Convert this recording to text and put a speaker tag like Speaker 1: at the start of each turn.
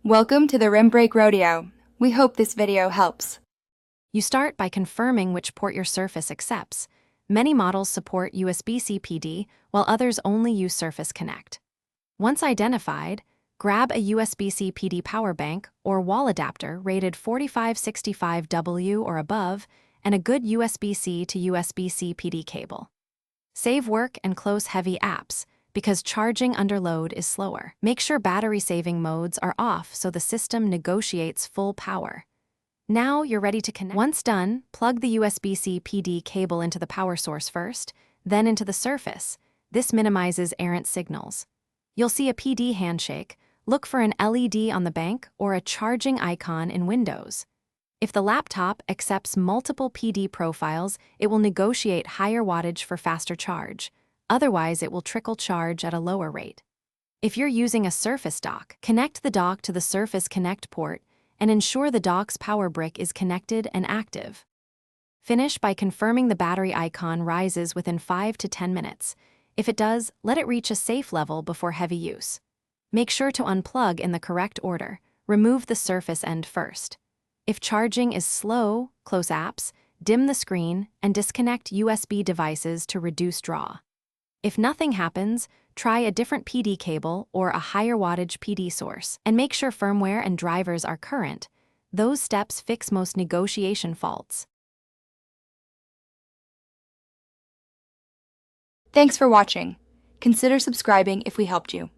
Speaker 1: Welcome to the Rim Break Rodeo. We hope this video helps.
Speaker 2: You start by confirming which port your Surface accepts. Many models support USB-C PD, while others only use Surface Connect. Once identified, grab a USB-C PD power bank or wall adapter rated 4565W or above and a good USB-C to USB-C PD cable. Save work and close heavy apps, because charging under load is slower. Make sure battery-saving modes are off so the system negotiates full power. Now you're ready to connect. Once done, plug the USB-C PD cable into the power source first, then into the Surface. This minimizes errant signals. You'll see a PD handshake. Look for an LED on the bank or a charging icon in Windows. If the laptop accepts multiple PD profiles, it will negotiate higher wattage for faster charge. Otherwise, it will trickle charge at a lower rate. If you're using a Surface dock, connect the dock to the Surface Connect port and ensure the dock's power brick is connected and active. Finish by confirming the battery icon rises within 5 to 10 minutes. If it does, let it reach a safe level before heavy use. Make sure to unplug in the correct order. Remove the Surface end first. If charging is slow, close apps, dim the screen, and disconnect USB devices to reduce draw. If nothing happens, try a different PD cable or a higher wattage PD source, and make sure firmware and drivers are current. Those steps fix most negotiation faults.
Speaker 1: Thanks for watching. Consider subscribing if we helped you.